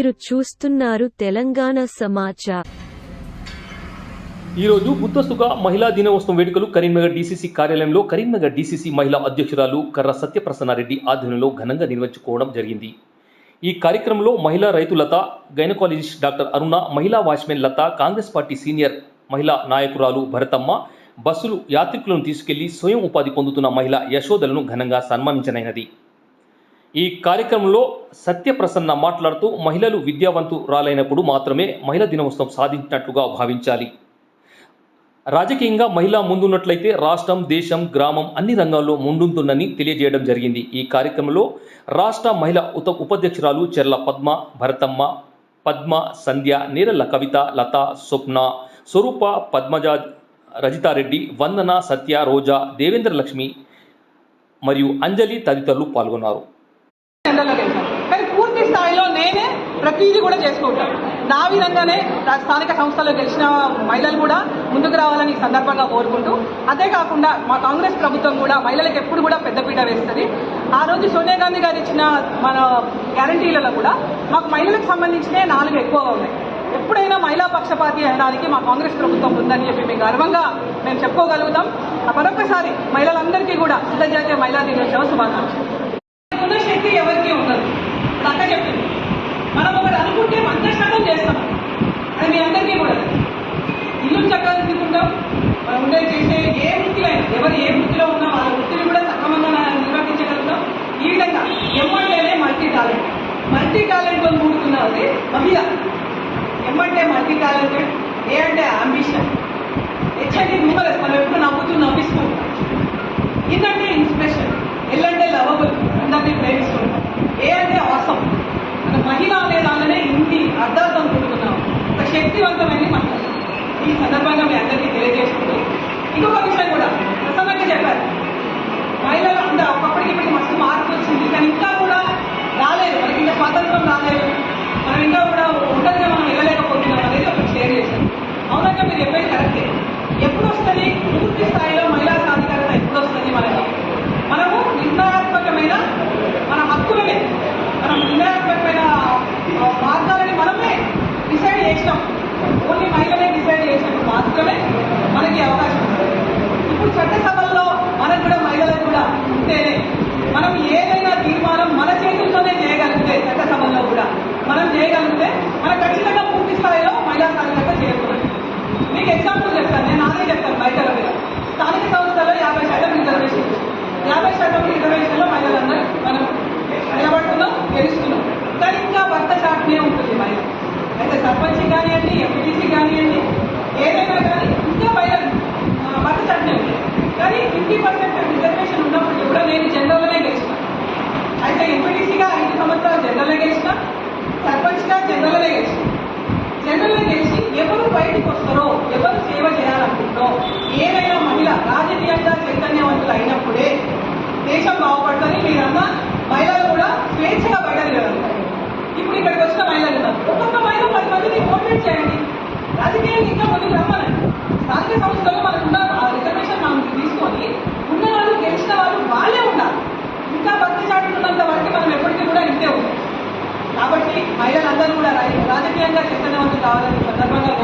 మీరు చూస్తున్నారు తెలంగాణ సమాచార్. ఈరోజు ముందస్తుగా మహిళా దినోత్సవం వేడుకలు కరీంనగర్ డీసీసీ కార్యాలయంలో కరీంనగర్ డీసీసీ మహిళా అధ్యక్షురాలు కర్ర సత్యప్రసన్నారెడ్డి ఆధ్వర్యంలో ఘనంగా నిర్వహించుకోవడం జరిగింది. ఈ కార్యక్రమంలో మహిళా రైతు లత, గైనకాలజిస్ట్ డాక్టర్ అరుణ, మహిళా వాచ్మెన్ లత, కాంగ్రెస్ పార్టీ సీనియర్ మహిళా నాయకురాలు భరతమ్మ, బస్సులు యాత్రికులను తీసుకెళ్లి స్వయం ఉపాధి పొందుతున్న మహిళా యశోదలను ఘనంగా సన్మానించనైనది. ఈ కార్యక్రమంలో సత్యప్రసన్న మాట్లాడుతూ మహిళలు విద్యావంతురాలైనప్పుడు మాత్రమే మహిళా దినోత్సవం సాధించినట్లుగా భావించాలి. రాజకీయంగా మహిళ ముందున్నట్లయితే రాష్ట్రం, దేశం, గ్రామం అన్ని రంగాల్లో ముందుంటుందని తెలియజేయడం జరిగింది. ఈ కార్యక్రమంలో రాష్ట్ర మహిళా ఉపాధ్యక్షురాలు చెర్ల పద్మ, భరతమ్మ, పద్మ, సంధ్య, నేరల్ల కవిత, లత, స్వప్న, స్వరూప, పద్మజ, రజితారెడ్డి, వందన, సత్య, రోజా, దేవేంద్ర లక్ష్మి మరియు అంజలి తదితరులు పాల్గొన్నారు. కానీ పూర్తి స్థాయిలో నేనే ప్రతిదీ కూడా చేసుకుంటాను. నా విధంగానే స్థానిక సంస్థల్లో గెలిచిన మహిళలు కూడా ముందుకు రావాలని ఈ సందర్భంగా కోరుకుంటూ, అదే కాకుండా మా కాంగ్రెస్ ప్రభుత్వం కూడా మహిళలకు ఎప్పుడు కూడా పెద్దపీట వేస్తుంది. ఆ రోజు సోనియా గాంధీ గారు ఇచ్చిన మన గ్యారంటీలలో కూడా మాకు మహిళలకు సంబంధించిన 4 ఎక్కువగా ఉన్నాయి. ఎప్పుడైనా మహిళా పక్షపాతి అనడానికి మా కాంగ్రెస్ ప్రభుత్వం ఉందని చెప్పి మేము గర్వంగా మేము చెప్పుకోగలుగుతాం. మరొకసారి మహిళలందరికీ కూడా అంతర్జాతీయ మహిళా దినోత్సవ శుభాకాంక్షలు. ఉన్న శక్తి ఎవరికి ఉండదు. అక్క చెప్పింది, మనం ఒకటి అనుకుంటే 100% చేస్తాం. అది మీ అందరికీ కూడా ఇల్లు చక్కగా తీసుకుంటాం. మనం ఉండే చేసే ఏ వృత్తిలో అయినా, ఎవరు ఏ వృత్తిలో ఉన్నా వాళ్ళ వృత్తిని కూడా సక్రమంగా నిర్వర్తించగలుగుతాం. ఈ విధంగా ఎమ్మంటేనే మల్టీ టాలెంట్తో కూడుతున్నది మహిళ. ఎమ్మంటే మల్టీ టాలెంటెడ్, ఏ అంటే అంబిషన్, హెచ్ అంటే హ్యూమరస్, మనం ఎప్పుడు నవ్విస్తూ, ఇదంటే ఇన్స్పిరేషన్, ఎల్ అంటే లవబుల్, అందరినీ ప్రేమిస్తుంటాం, ఏ అంటే అవసరం. మన మహిళ అనే దానినే ఇన్ని అర్థార్థం కూడుకున్నాం. ఒక శక్తివంతమైన మహిళ. ఈ సందర్భంగా మీ అందరికీ తెలియజేసుకుంటూ, ఇంకొక విషయం కూడా ప్రసన్నగా చెప్పారు. మహిళలు అందరూ ఒకప్పటికి ఇప్పటికి మస్తు మార్పు వచ్చింది, కానీ ఇంకా కూడా రాలేదు, మనకి ఇంకా స్వాతంత్రం రాలేదు, మనం ఇంకా కూడా ఒంటరిగా మనం వెళ్ళలేకపోతున్నాం అనేది ఒక షేర్ చేశారు. అవునంగా మీరు చెప్పేది కరెక్టే. ఎప్పుడు వస్తుంది పూర్తి స్థాయిలో మహిళా సాధికారత? ఎప్పుడు వస్తుంది? మనము నిర్ణయాత్మకమైన మన హక్కులనే, మనం నిర్ణయాత్మకమైన మార్గాలని మనమే డిసైడ్ చేసినాం. ఓన్లీ మహిళలే డిసైడ్ చేసినప్పుడు మాత్రమే మనకి అవకాశం ఉంటుంది. ఇప్పుడు చట్టసభల్లో మనకు కూడా మహిళలకు కూడా ఉంటేనే మనం ఏదైనా తీర్మానం మన చేతుల్లోనే చేయగలిగితే, చట్టసభల్లో కూడా మనం చేయగలిగితే మనం ఖచ్చితంగా పూర్తి స్థాయిలో మహిళా సాధికారత చేరుకున్నాం. మీకు ఎగ్జాంపుల్ చెప్తాను, నేను నాదే చెప్తాను. బయట స్థానిక సంస్థల్లో 50% రిజర్వేషన్, 50% రిజర్వేషన్లో మహిళలందరూ మనం నిలబడుతున్నాం, గెలుస్తున్నాం. కానీ ఇంకా భర్త చాటునే ఉంటుంది మహిళ. అయితే సర్పంచ్ కానివ్వండి, ఎంపీటీసీ కానివ్వండి, ఏదైనా కానీ ఇంకా మహిళలు భర్త చాటునే ఉంటుంది. కానీ 50% రిజర్వేషన్ ఉన్నప్పుడు కూడా నేను జనరల్లోనే గెలిచిన. అయితే ఎంపీటీసీగా 5 సంవత్సరాలు జనరల్నే గెలిచిన, సర్పంచ్గా జనరల్నే గెలిచిన. జనరల్గా గెలిచి ఎవరు బయటకు వస్తారో, ఎవరు సేవ చేయాలనుకుంటారో, ఏదైనా మహిళ రాజకీయంగా చైతన్యవంతులు అయినప్పుడే దేశం బాగుపడుతుంది. మీరన్నా మహిళలు కూడా స్వేచ్ఛగా బయట తిరగలుగుతారు. ఇప్పుడు ఇక్కడికి వచ్చిన మహిళలు ఉన్నారు, ఒక్కొక్క మహిళ 10 మందిని మోటివేట్ చేయండి, రాజకీయాన్ని ఇంకా ముందుకు రమ్మనండి. స్థానిక సంస్థల్లో మనకున్న రిజర్వేషన్ మనం తీసుకొని ఉన్న వాళ్ళు, గెలిచిన వాళ్ళు వాళ్ళే ఉండాలి. ఇంకా భక్తి చాటుకున్నంత వరకు మనం ఎప్పటికీ కూడా ఇంతే ఉంటాం. కాబట్టి మహిళలందరూ కూడా రాజకీయంగా చైతన్యవంతులు కావాలని సందర్భంగా